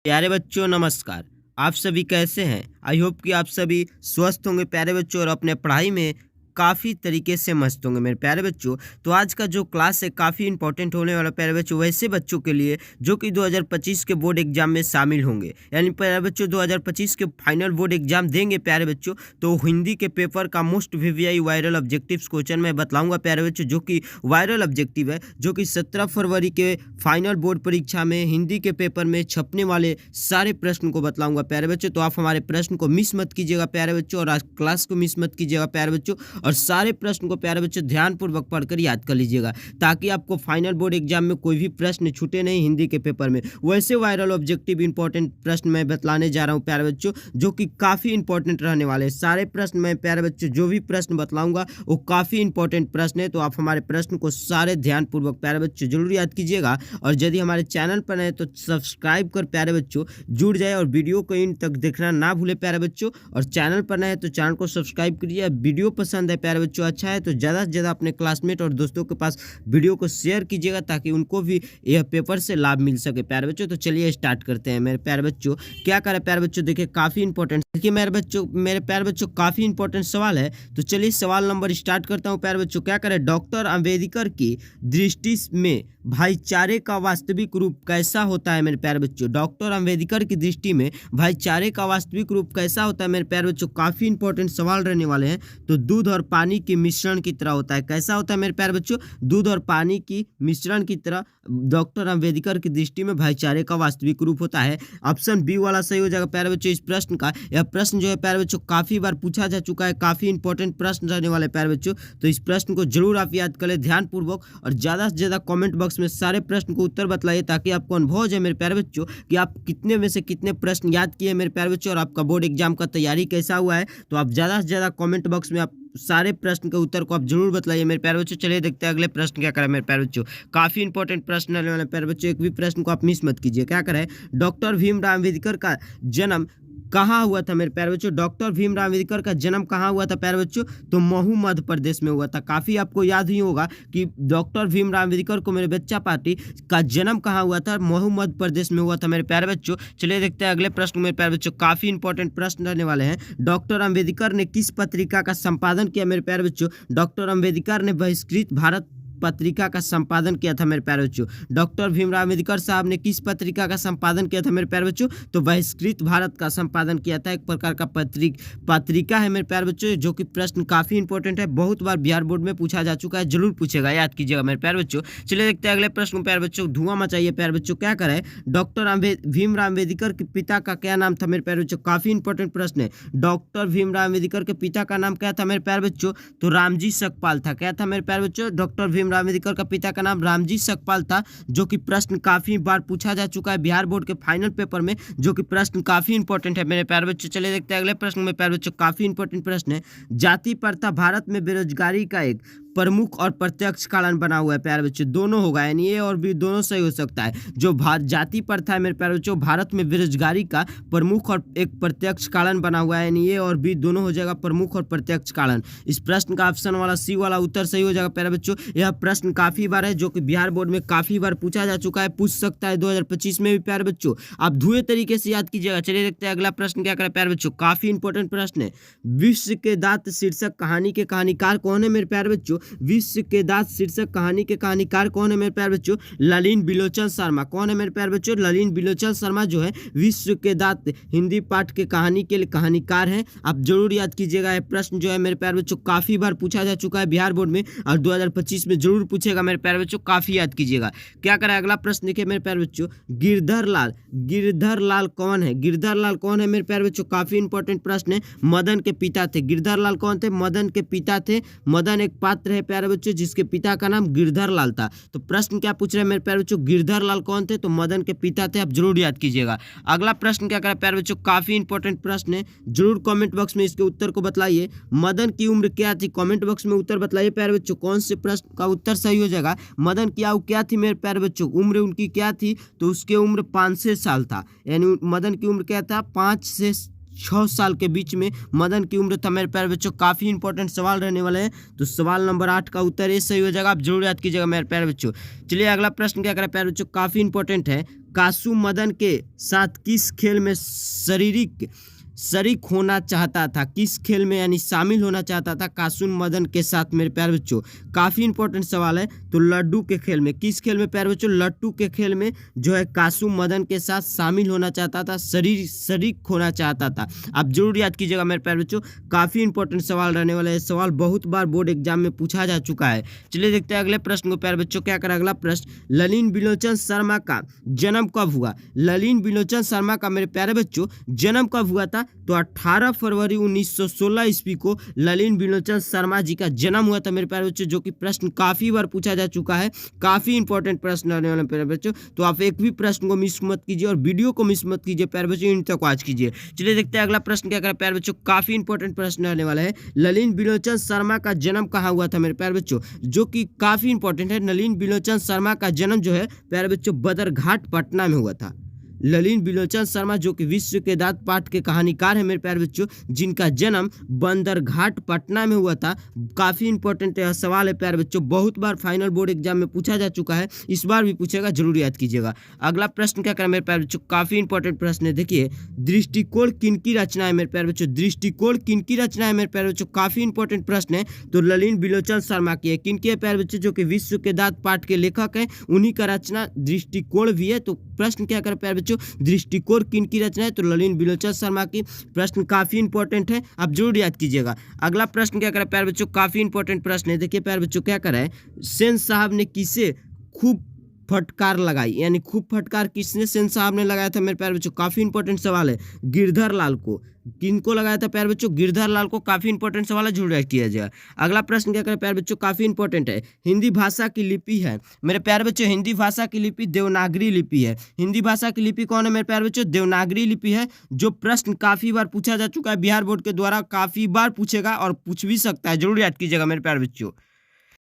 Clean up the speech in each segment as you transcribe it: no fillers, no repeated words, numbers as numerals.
प्यारे बच्चों नमस्कार। आप सभी कैसे हैं? आई होप कि आप सभी स्वस्थ होंगे प्यारे बच्चों और अपने पढ़ाई में काफ़ी तरीके से मस्त होंगे मेरे प्यारे बच्चों। तो आज का जो क्लास है काफ़ी इंपॉर्टेंट होने वाला प्यारे बच्चों वैसे बच्चों के लिए जो कि 2025 के बोर्ड एग्जाम में शामिल होंगे, यानी प्यारे बच्चों 2025 के फाइनल बोर्ड एग्जाम देंगे प्यारे बच्चों। तो हिंदी के पेपर का most VVI viral objectives question मैं बतलाऊंगा प्यारे बच्चों, जो कि वायरल ऑब्जेक्टिव है, जो कि 17 फरवरी के फाइनल बोर्ड परीक्षा में हिंदी के पेपर में छपने वाले सारे प्रश्न को बतलाऊंगा प्यारे बच्चों। तो आप हमारे प्रश्न को मिस मत कीजिएगा प्यारे बच्चों और आज क्लास को मिस मत कीजिएगा प्यारे बच्चों, और सारे प्रश्न को प्यारे बच्चों ध्यानपूर्वक पढ़कर याद कर लीजिएगा ताकि आपको फाइनल बोर्ड एग्जाम में कोई भी प्रश्न छूटे नहीं हिंदी के पेपर में। वैसे वायरल ऑब्जेक्टिव इंपॉर्टेंट प्रश्न मैं बतलाने जा रहा हूं प्यारे बच्चों, जो कि काफ़ी इंपॉर्टेंट रहने वाले हैं। सारे प्रश्न मैं प्यारे बच्चों जो भी प्रश्न बतलाऊंगा वो काफ़ी इंपॉर्टेंट प्रश्न है, तो आप हमारे प्रश्न को सारे ध्यानपूर्वक प्यारे बच्चों जरूर याद कीजिएगा। और यदि हमारे चैनल पर है तो सब्सक्राइब कर प्यारे बच्चों जुड़ जाए और वीडियो को इन तक देखना ना भूले प्यारे बच्चों। और चैनल पर नए है तो चैनल को सब्सक्राइब करिए। वीडियो पसंद है प्यारे बच्चों, अच्छा है तो ज़्यादा से ज़्यादा अपने क्लासमेट और दोस्तों के पास वीडियो को शेयर कीजिएगा ताकि उनको भी यह पेपर से लाभ मिल सके प्यारे बच्चों। तो चलिए स्टार्ट करते हैं मेरे प्यारे बच्चों। क्या करें प्यारे बच्चों, देखिए काफ़ी इंपॉर्टेंट, देखिए मेरे प्यारे बच्चों काफ़ी इंपॉर्टेंट सवाल है। तो चलिए सवाल नंबर स्टार्ट करता हूँ प्यारे बच्चों। क्या करें, डॉक्टर अम्बेडकर की दृष्टि में भाईचारे का वास्तविक रूप कैसा होता है मेरे प्यारे बच्चों। डॉक्टर अम्बेडकर की दृष्टि में भाईचारे का वास्तविक रूप कैसा होता है मेरे प्यारे बच्चों। काफ़ी इंपॉर्टेंट सवाल रहने वाले हैं। तो दूध और पानी के मिश्रण की तरह होता है। कैसा होता है मेरे प्यारे बच्चों, दूध और पानी की मिश्रण की तरह डॉक्टर अम्बेडकर की दृष्टि में भाईचारे का वास्तविक रूप होता है। ऑप्शन बी वाला सही हो जाएगा प्यारे बच्चों इस प्रश्न का। यह प्रश्न जो है प्यारे बच्चों काफ़ी बार पूछा जा चुका है, काफ़ी इंपॉर्टेंट प्रश्न रहने वाले प्यारे बच्चों। तो इस प्रश्न को जरूर आप याद करें ध्यानपूर्वक और ज़्यादा से ज़्यादा कमेंट बॉक्स में सारे प्रश्न को उत्तर बतलाइए ताकि आपको अनुभव हो जाए मेरे प्यारे बच्चों कि आप कितने में से कितने प्रश्न याद किए मेरे प्यारे बच्चों और आपका बोर्ड एग्जाम का तैयारी कैसा हुआ है। तो आप ज़्यादा से ज़्यादा कमेंट बॉक्स में आप सारे प्रश्न के उत्तर को आप जरूर बतलाइए मेरे प्यारे बच्चों। चलिए देखते हैं अगले प्रश्न क्या करें मेरे प्यारे बच्चों। काफ़ी इंपॉर्टेंट प्रश्न रहने वाले प्यारे बच्चों, एक भी प्रश्न को आप मिस मत कीजिए। क्या करें, डॉक्टर भीमराव अम्बेडकर का जन्म कहाँ हुआ था मेरे प्यारे बच्चों। डॉक्टर भीमराव अम्बेडकर का जन्म कहाँ हुआ था प्यारे बच्चों, तो महू मध्य प्रदेश में हुआ था। काफ़ी आपको याद ही होगा कि डॉक्टर भीमराव अम्बेडकर को मेरे बच्चा पार्टी का जन्म कहाँ हुआ था, महू मध्य प्रदेश में हुआ था मेरे प्यारे बच्चों। चलिए देखते हैं अगले प्रश्न मेरे प्यारे बच्चों, काफ़ी इंपॉर्टेंट प्रश्न रहने वाले हैं। डॉक्टर अम्बेडकर ने किस पत्रिका का संपादन किया मेरे प्यारे बच्चों। डॉक्टर अम्बेडकर ने बहिष्कृत भारत पत्रिका का संपादन किया था मेरे प्यारे बच्चों। डॉक्टर भीमराव अम्बेडकर साहब ने किस पत्रिका का संपादन किया था मेरे प्यारे बच्चों, तो बहिष्कृत भारत का संपादन किया था। एक प्रकार का पत्रिका है मेरे प्यारे बच्चों, जो कि प्रश्न काफ़ी इंपॉर्टेंट है, बहुत बार बिहार बोर्ड में पूछा जा चुका है, जरूर पूछेगा, याद कीजिएगा मेरे प्यारे बच्चों। चलिए देखते हैं अगले प्रश्न प्यारे बच्चों, धुआं मचाइए प्यारे बच्चों। क्या करें, डॉक्टर भीमराव अम्बेडकर के पिता का क्या नाम था मेरे प्यारे बच्चों। काफ़ी इंपॉर्टेंट प्रश्न है। डॉक्टर भीमराव अम्बेडकर के पिता का नाम क्या था मेरे प्यारे बच्चों, तो रामजी सकपाल था। क्या था मेरे प्यारे बच्चों, डॉक्टर भीमराव अम्बेडकर का पिता का नाम रामजी सकपाल था, जो कि प्रश्न काफी बार पूछा जा चुका है बिहार बोर्ड के फाइनल पेपर में, जो कि प्रश्न काफी इंपॉर्टेंट है मेरे प्यारे बच्चों। चलिए देखते हैं अगले प्रश्न में प्यारे बच्चों, काफी इंपॉर्टेंट प्रश्न है। जाति प्रथा भारत में बेरोजगारी का एक प्रमुख और प्रत्यक्ष कारण बना हुआ है प्यारे बच्चों। दोनों होगा, यानी ए और बी दोनों सही हो सकता है। जो जाति प्रथा है मेरे प्यारे बच्चों भारत में बेरोजगारी का प्रमुख और एक प्रत्यक्ष कारण बना हुआ है, यानी ए और बी दोनों हो जाएगा प्रमुख और प्रत्यक्ष कारण। इस प्रश्न का ऑप्शन वाला सी वाला उत्तर सही हो जाएगा प्यारे बच्चों। यह प्रश्न काफी बार है, जो कि बिहार बोर्ड में काफी बार पूछा जा चुका है, पूछ सकता है 2025 में भी प्यारे बच्चों। आप धुएं तरीके से याद कीजिएगा। चलिए देखते हैं अगला प्रश्न क्या करें प्यारे बच्चों, काफी इंपॉर्टेंट प्रश्न है। विश्व के दांत शीर्षक कहानी के कहानीकार कौन है मेरे प्यारे बच्चों। विश्व के दांत शीर्षक कहानी के कहानीकार कौन है मेरे प्यारे बच्चों, ललिन बिलोचन शर्मा। कौन है मेरे प्यारे बच्चों, ललिन बिलोचन शर्मा जो है विश्व के दांत हिंदी पाठ के कहानी के लिए कहानीकार हैं। आप जरूर याद कीजिएगा। यह प्रश्न जो है मेरे प्यारे बच्चों काफी बार पूछा जा चुका है बिहार बोर्ड में और 2025 में जरूर पूछेगा मेरे प्यारे बच्चों, काफी याद कीजिएगा। क्या करें, अगला प्रश्न देखिए मेरे प्यारे बच्चों, गिरधर लाल कौन है। गिरधर लाल कौन है मेरे प्यारे बच्चों, काफी इंपॉर्टेंट प्रश्न है। मदन के पिता थे। गिरधर लाल कौन थे, मदन के पिता थे। मदन एक पात्र है प्यारे बच्चों जिसके पिता का नाम गिरधर लाल था। तो प्रश्न क्या पूछ रहे हैं मेरे प्यारे बच्चों, गिरधर लाल कौन थे, तो मदन के पिता थे। आप जरूर याद कीजिएगा। अगला प्रश्न क्या करें प्यारे बच्चों, काफी इंपॉर्टेंट प्रश्न है, जरूर कमेंट बॉक्स में इसके उत्तर को बतलाइए। मदन की उम्र क्या थी, कमेंट बॉक्स में उत्तर बतलाइए प्यारे बच्चों। कौन से प्रश्न का उत्तर सही हो जाएगा। मदन की आयु क्या थी मेरे प्यारे बच्चों, उम्र उनकी क्या थी, तो उसकी उम्र 5 साल था, यानी मदन की उम्र क्या था, 5 से 6 साल के बीच में मदन की उम्र था मेरे प्यारे बच्चों। काफ़ी इंपॉर्टेंट सवाल रहने वाले हैं, तो सवाल नंबर 8 का उत्तर ये सही हो जाएगा। आप जरूर याद कीजिएगा मेरे प्यारे बच्चों। चलिए अगला प्रश्न क्या करें प्यारे बच्चों, काफ़ी इंपॉर्टेंट है। कासू मदन के साथ किस खेल में शरीक होना चाहता था, किस खेल में यानी शामिल होना चाहता था कासू मदन के साथ मेरे प्यारे बच्चों। काफ़ी इंपॉर्टेंट सवाल है। तो लड्डू के खेल में, किस खेल में प्यारे बच्चों, लट्टू के खेल में जो है कासू मदन के साथ शामिल होना चाहता था, शरीक होना चाहता था। आप जरूर याद कीजिएगा मेरे प्यारे बच्चों, काफ़ी इंपॉर्टेंट सवाल रहने वाला है। सवाल बहुत बार बोर्ड एग्जाम में पूछा जा चुका है। चलिए देखते हैं अगले प्रश्न को प्यारे बच्चों। क्या करा अगला प्रश्न, ललिन बिलोचन शर्मा का जन्म कब हुआ। ललिन बिलोचन शर्मा का मेरे प्यारे बच्चों जन्म कब हुआ था, तो 18 फरवरी 1916 ईस्वी को ललिन बिलोचन शर्मा जी का जन्म हुआ था मेरे प्यारे बच्चों, जो कि प्रश्न काफ़ी बार पूछा जा चुका है। काफ़ी इंपॉर्टेंट प्रश्न रहने वाले प्यारे बच्चों। तो आप एक भी प्रश्न को मिस मत कीजिए और वीडियो को मिस मत कीजिए प्यारे बच्चों, इन तक वॉच कीजिए। चलिए देखते हैं अगला प्रश्न क्या करें प्यारे बच्चों। काफ़ी इंपॉर्टेंट प्रश्न रहने वाला है। ललिन बिलोचन शर्मा का जन्म कहाँ हुआ था मेरे प्यारे बच्चों, जो कि काफ़ी इंपॉर्टेंट है। ललिन बिलोचन शर्मा का जन्म जो है प्यारे बच्चों बदरघाट पटना में हुआ था। ललिन बिलोचन शर्मा जो कि विश्व के दांत पाठ के कहानीकार हैं मेरे प्यारे बच्चों, जिनका जन्म बंदरघाट पटना में हुआ था। काफ़ी इंपॉर्टेंट सवाल है प्यारे बच्चों, बहुत बार फाइनल बोर्ड एग्जाम में पूछा जा चुका है, इस बार भी पूछेगा, जरूर याद कीजिएगा। अगला प्रश्न क्या करें मेरे प्यारे बच्चों, काफ़ी इंपॉर्टेंट प्रश्न है। देखिए, दृष्टिकोण किनकी रचना है मेरे प्यारे बच्चों, दृष्टिकोण किनकी रचना है मेरे प्यारे बच्चों, काफ़ी इंपॉर्टेंट प्रश्न है। तो ललिन बिलोचन शर्मा की है। किनकी है प्यारे बच्चों, जो कि विश्व के दांत पाठ के लेखक हैं, उन्हीं का रचना दृष्टिकोण भी है। तो प्रश्न क्या करें प्यारे बच्चों, दृष्टिकोण किनकी रचना है, तो ललिन बिलोचन शर्मा की। प्रश्न काफी इंपॉर्टेंट है, आप जरूर याद कीजिएगा। अगला प्रश्न क्या करें प्यारे बच्चों, काफी इंपॉर्टेंट प्रश्न है। देखिए प्यारे बच्चों क्या करें, सेन साहब ने किसे खूब फटकार लगाई, यानी खूब फटकार किसने सेन साहब ने लगाया था मेरे प्यारे बच्चों, काफी इंपॉर्टेंट सवाल है। गिरधर लाल को, किनको लगाया था प्यारे बच्चों, गिरधर लाल को। काफी इंपॉर्टेंट सवाल है, जरूर याद किया जाएगा। अगला प्रश्न क्या करें प्यारे बच्चों, काफी इंपॉर्टेंट है। हिंदी भाषा की लिपि है मेरे प्यारे बच्चों, हिंदी भाषा की लिपि देवनागरी लिपि है। हिंदी भाषा की लिपि कौन है मेरे प्यारे बच्चों, देवनागरी लिपि है। जो प्रश्न काफी बार पूछा जा चुका है बिहार बोर्ड के द्वारा, काफी बार पूछेगा और पूछ भी सकता है, जरूर याद कीजिएगा मेरे प्यारे बच्चों।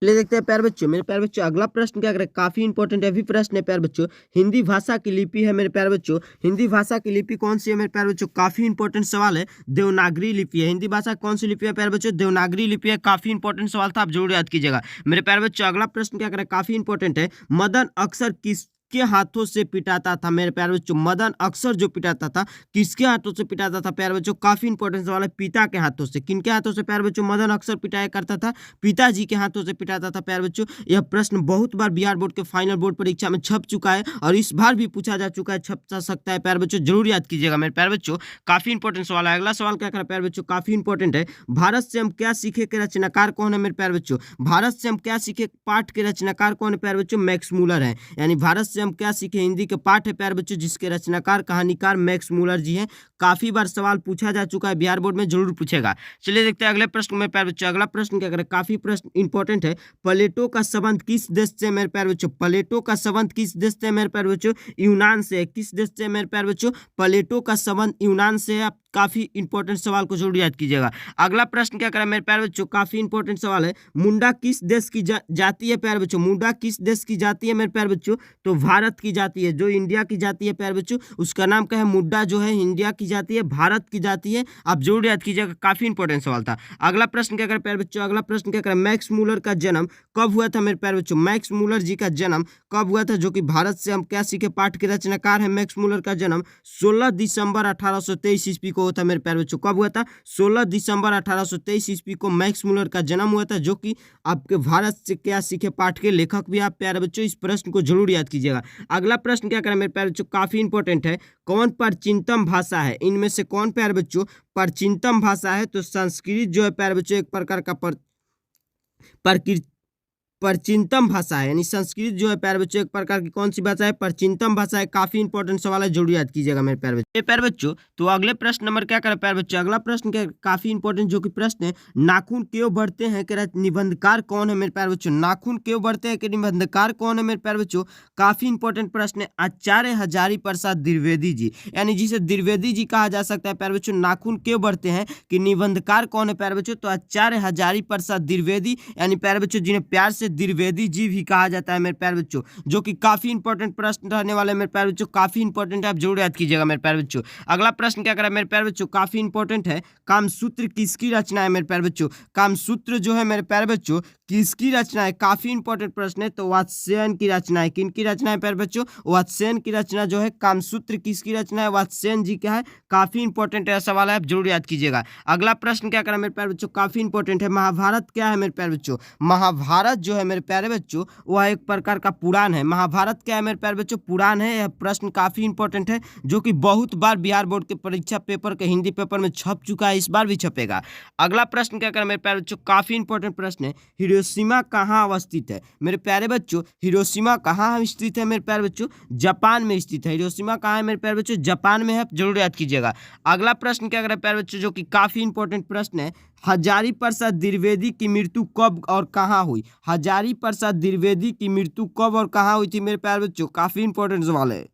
ले देखते हैं प्यारे बच्चों, मेरे प्यारे बच्चों अगला प्रश्न क्या करें, काफी इंपॉर्टेंट है भी प्रश्न है प्यारे बच्चों। हिंदी भाषा की लिपि है मेरे प्यारे बच्चों, हिंदी भाषा की लिपि कौन सी है मेरे प्यारे बच्चों, काफी इंपॉर्टेंट सवाल है। देवनागरी लिपि है। हिंदी भाषा कौन सी लिपि है प्यारे बच्चों, देवनागरी लिपि है। काफी इंपॉर्टेंट सवाल था, आप जरूर याद कीजिएगा मेरे प्यारे बच्चों। अगला प्रश्न क्या करें, काफी इंपॉर्टेंट है। मदन अक्सर किसके हाथों से पिटाता था मेरे प्यारे बच्चों, मदन अक्सर जो पिटाता था किसके हाथों से पिटाता था प्यारे बच्चों, काफी इंपॉर्टेंट सवाल है। पिता के हाथों से। किनके हाथों से प्यारे बच्चों, मदन अक्सर पिटाया करता था, पिताजी के हाथों से पिटाता था प्यारे बच्चों। यह प्रश्न बहुत बार बिहार बोर्ड के फाइनल बोर्ड परीक्षा में छप चुका है और इस बार भी पूछा जा चुका है, छप सकता है प्यारे बच्चों, जरूर याद कीजिएगा मेरे प्यारे बच्चों। काफी इंपॉर्टेंट सवाल है। अगला सवाल क्या करें प्यारे बच्चों, काफी इंपॉर्टेंट है। भारत से हम क्या सीखे के रचनाकार कौन है मेरे प्यारे बच्चों, भारत से हम क्या सीखे पाठ के रचनाकार कौन है प्यारे बच्चों, मैक्स मूलर है। यानी भारत से हम क्या सीखे हिंदी के पाठ है प्यारे बच्चों, जिसके रचनाकार कहानीकार मैक्स मूलर जी हैं। काफी बार सवाल पूछा जा चुका है, बिहार बोर्ड में जरूर पूछेगा। चलिए देखते हैं अगले प्रश्न में प्यारे बच्चों। अगला प्रश्न क्या करें, काफी प्रश्न इंपॉर्टेंट है। प्लेटो का संबंध किस देश से मेरे प्यारे बच्चों, प्लेटो का संबंध किस देश से मेरे प्यारे बच्चों, यूनान से। किस देश से मेरे प्यारे बच्चों, प्लेटो का संबंध यूनान से है। काफी इंपॉर्टेंट सवाल को जरूर याद कीजिएगा। अगला प्रश्न क्या करें मेरे प्यारे बच्चों, काफी इंपॉर्टेंट सवाल है। मुंडा किस देश की जाति है प्यारे बच्चों, मुंडा किस देश की जाति है मेरे प्यारे बच्चों, तो भारत की जाति है। जो इंडिया की जाति है प्यारे बच्चों, उसका नाम क्या है, मुंडा जो है इंडिया की जाति है, भारत की जाति है। आप जरूर याद कीजिएगा, काफी इंपॉर्टेंट सवाल था। अगला प्रश्न क्या करें प्यारे बच्चों, अगला प्रश्न क्या करें, मैक्स मूलर का जन्म कब हुआ था मेरे प्यारे बच्चों, मैक्स मूलर जी का जन्म कब हुआ था, जो कि भारत से हम क्या सीखे पाठ के रचनाकार है। मैक्स मूलर का जन्म 16 दिसंबर 1823 ईस्वी को होता है मेरे प्यारे बच्चों। कब हुआ था, 16 दिसंबर 1823 ईस्वी को मैक्स मूलर का जन्म हुआ था, जो कि आपके भारत से क्या सीखे पाठ के लेखक भी आप प्यारे बच्चों, इस प्रश्न को जरूर याद कीजिएगा। अगला प्रश्न क्या करें मेरे प्यारे बच्चों, काफी इंपॉर्टेंट है। कौन प्राचीनतम भाषा है, इनमें से कौन प्यारे बच्चों प्राचीनतम भाषा है, तो संस्कृत जो है प्यारे बच्चों एक प्रकार का प्राचीनतम भाषा है। यानी संस्कृत जो है प्यारे बच्चों एक प्रकार की कौन सी भाषा है, प्राचीनतम भाषा है। काफी इंपॉर्टेंट सवाल है, जरूर याद कीजिएगा मेरे प्यारे बच्चों। प्यारे बच्चों तो अगले प्रश्न नंबर क्या करें प्यारे बच्चों, अगला प्रश्न क्या काफी इंपॉर्टेंट जो कि प्रश्न है, नाखून क्यों बढ़ते हैं के निबंधकार कौन है मेरे प्यारे बच्चों, नाखून क्यों बढ़ते हैं के निबंधकार कौन है मेरे प्यारे बच्चों। काफी इंपॉर्टेंट प्रश्न है, आचार्य हजारी प्रसाद द्विवेदी जी, यानी जिसे द्विवेदी जी कहा जा सकता है प्यारे बच्चों। नाखून क्यों बढ़ते हैं कि निबंधकार कौन है प्यारे बच्चों, तो आचार्य हजारी प्रसाद द्विवेदी, यानी प्यारे बच्चों जिन्हें प्यार से द्विवेदी जी भी कहा जाता है मेरे प्यारे बच्चों, जो कि काफी इंपॉर्टेंट प्रश्न रहने वाले मेरे प्यारे बच्चों, काफी इंपॉर्टेंट है, आप जरूर याद कीजिएगा मेरे प्यारे बच्चों। अगला प्रश्न क्या करें मेरे प्यारे बच्चों, काफी इंपॉर्टेंट है। कामसूत्र किसकी रचना है मेरे प्यारे बच्चों, कामसूत्र जो है मेरे प्यारे बच्चों किसकी रचना है, काफी इंपॉर्टेंट प्रश्न है। तो वात्स्यायन की रचना है। किनकी रचना है प्यारे बच्चों, वात्स्यायन की रचना जो है। कामसूत्र किसकी रचना है, वात्स्यायन जी का है। काफी इंपॉर्टेंट है सवाल है, आप जरूर याद कीजिएगा। अगला प्रश्न क्या करा मेरे प्यारे बच्चों, काफी इंपॉर्टेंट है। महाभारत क्या है मेरे प्यारे बच्चों, महाभारत जो है मेरे प्यारे बच्चों वह एक प्रकार का पुराण है। महाभारत क्या है मेरे प्यारे बच्चों, पुराण है। यह प्रश्न काफी इंपॉर्टेंट है, जो कि बहुत बार बिहार बोर्ड के परीक्षा पेपर के हिंदी पेपर में छप चुका है, इस बार भी छपेगा। अगला प्रश्न क्या करें मेरे प्यारे बच्चों, काफी इंपॉर्टेंट प्रश्न है। हिरोशिमा कहाँ अवस्थित है मेरे प्यारे बच्चों, हिरोशिमा कहाँ स्थित है मेरे प्यारे बच्चों, जापान में स्थित है। हिरोशिमा कहाँ है मेरे प्यारे बच्चों, जापान में है, जरूर याद कीजिएगा। अगला प्रश्न क्या करें प्यारे बच्चों, जो कि काफी इंपॉर्टेंट प्रश्न है। हजारी प्रसाद द्विवेदी की मृत्यु कब और कहाँ हुई, हजारी प्रसाद द्विवेदी की मृत्यु कब और कहाँ हुई थी मेरे प्यारे बच्चों, काफी इंपॉर्टेंट सवाल है।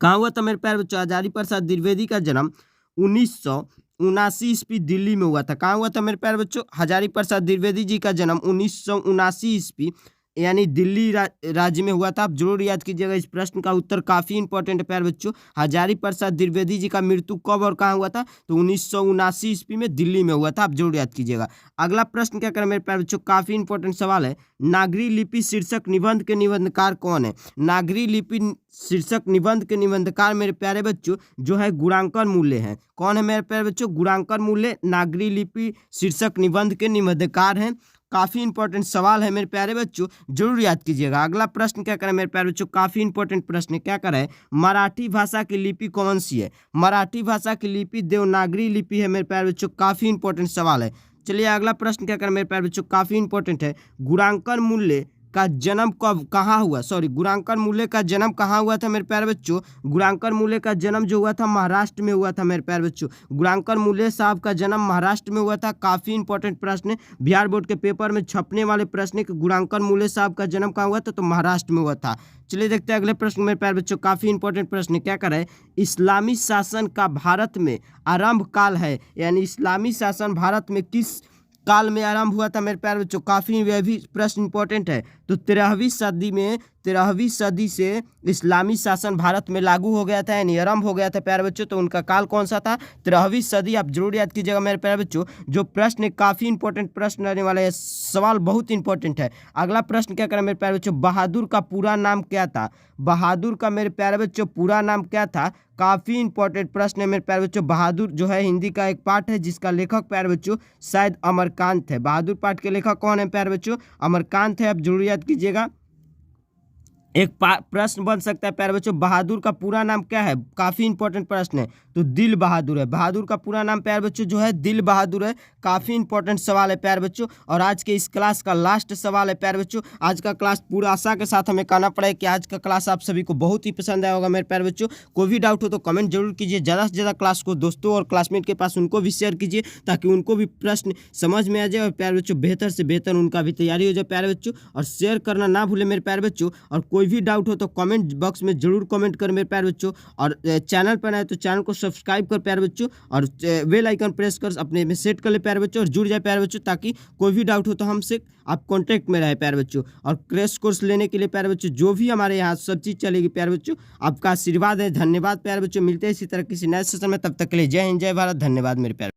कहाँ हुआ था मेरे प्यारे बच्चों, हजारी प्रसाद द्विवेदी का जन्म 1979 ईस्वी दिल्ली में हुआ था। कहाँ हुआ था मेरे प्यारे बच्चों, हजारी प्रसाद द्विवेदी जी का जन्म 1979 ईस्वी यानी दिल्ली राज्य में हुआ था। आप जरूर याद कीजिएगा, इस प्रश्न का उत्तर काफी इंपॉर्टेंट है प्यारे बच्चों। हजारी प्रसाद द्विवेदी जी का मृत्यु कब और कहाँ हुआ था, तो 1979 ईस्वी में दिल्ली में हुआ था। आप जरूर याद कीजिएगा। अगला प्रश्न क्या करें मेरे प्यारे बच्चों, काफी इंपॉर्टेंट सवाल है। नागरी लिपि शीर्षक निबंध के निबंधकार कौन है, नागरी लिपि शीर्षक निबंध के निबंधकार मेरे प्यारे बच्चों जो है गुणांकन मूल्य है। कौन है मेरे प्यारे बच्चों, गुणांकन मूल्य नागरी लिपि शीर्षक निबंध के निबंधकार हैं। काफी इंपॉर्टेंट सवाल है मेरे प्यारे बच्चों, जरूर याद कीजिएगा। अगला प्रश्न क्या करें मेरे प्यारे बच्चों, काफी इंपॉर्टेंट प्रश्न क्या करें, मराठी भाषा की लिपि कौन सी है, मराठी भाषा की लिपि देवनागरी लिपि है मेरे प्यारे बच्चों। काफी इंपॉर्टेंट सवाल है। चलिए अगला प्रश्न क्या करें मेरे प्यारे बच्चों, काफी इंपॉर्टेंट है। गुणांकन मूल्य का जन्म कब कहाँ हुआ, गुणांकन मूल्य का जन्म कहाँ हुआ था मेरे प्यारे बच्चों, गुणांकन मूल्य का जन्म जो हुआ था महाराष्ट्र में हुआ था मेरे प्यारे बच्चों। गुणांकन मूल्य साहब का जन्म महाराष्ट्र में हुआ था। काफी इंपॉर्टेंट प्रश्न है, बिहार बोर्ड के पेपर में छपने वाले प्रश्न है कि गुणांकन मूल्य साहब का जन्म कहाँ हुआ था, तो महाराष्ट्र में हुआ था। चलिए देखते हैं अगले प्रश्न मेरे प्यारे बच्चों, काफी इंपॉर्टेंट प्रश्न क्या करे, इस्लामी शासन का भारत में आरंभ काल है, यानी इस्लामी शासन भारत में किस काल में आरंभ हुआ था मेरे प्यारे बच्चों। काफी यह भी प्रश्न इंपॉर्टेंट है। तो 13वीं सदी में, 13वीं सदी से इस्लामी शासन भारत में लागू हो गया था, यानी आरंभ हो गया था प्यारे बच्चों। तो उनका काल कौन सा था, 13वीं सदी। आप जरूर याद कीजिएगा मेरे प्यारे बच्चों। जो प्रश्न काफी इंपॉर्टेंट प्रश्न रहने वाला है, सवाल बहुत इंपॉर्टेंट है। अगला प्रश्न क्या करें मेरे प्यारे बच्चों, बहादुर का पूरा नाम क्या था, बहादुर का मेरे प्यारे बच्चों पूरा नाम क्या था। काफी इंपॉर्टेंट प्रश्न है मेरे प्यारे बच्चों। बहादुर जो है हिंदी का एक पाठ है, जिसका लेखक प्यारे बच्चों शायद अमरकांत है। बहादुर पाठ के लेखक कौन है प्यारे बच्चों, अमरकांत है। आप जरूर याद कीजिएगा। एक प्रश्न बन सकता है प्यारे बच्चों, बहादुर का पूरा नाम क्या है, काफी इंपॉर्टेंट प्रश्न है। तो दिल बहादुर है, बहादुर का पूरा नाम प्यारे बच्चों जो है दिल बहादुर है। काफी इंपॉर्टेंट सवाल है प्यारे बच्चों। और आज के इस क्लास का लास्ट सवाल है प्यारे बच्चों। आज का क्लास पूरा आशा के साथ हमें कहना पड़ा है कि आज का क्लास आप सभी को बहुत ही पसंद आया होगा मेरे प्यारे बच्चों। कोई भी डाउट हो तो कमेंट जरूर कीजिए। ज़्यादा से ज़्यादा क्लास को दोस्तों और क्लासमेट के पास उनको भी शेयर कीजिए, ताकि उनको भी प्रश्न समझ में आ जाए और प्यारे बच्चों बेहतर से बेहतर उनका भी तैयारी हो जाए प्यारे बच्चों। और शेयर करना ना भूलें मेरे प्यारे बच्चों। और कोई भी डाउट हो तो कमेंट बॉक्स में जरूर कमेंट करें मेरे प्यारे बच्चों। और चैनल पर आए तो चैनल को सब्सक्राइब कर प्यारे बच्चों, और बेल आइकन प्रेस कर अपने में सेट कर ले प्यारे बच्चों, और जुड़ जाए प्यारे बच्चों, ताकि कोई भी डाउट हो तो हमसे आप कांटेक्ट में रहे प्यारे बच्चों। और क्रैश कोर्स लेने के लिए प्यारे बच्चों जो भी हमारे यहाँ सब चीज़ चलेगी प्यारे बच्चों, आपका आशीर्वाद है। धन्यवाद प्यारे बच्चों। मिलते हैं इसी तरह किसी नए सेशन में, तब तक के लिए जय हिंद जय भारत। धन्यवाद मेरे प्यारे।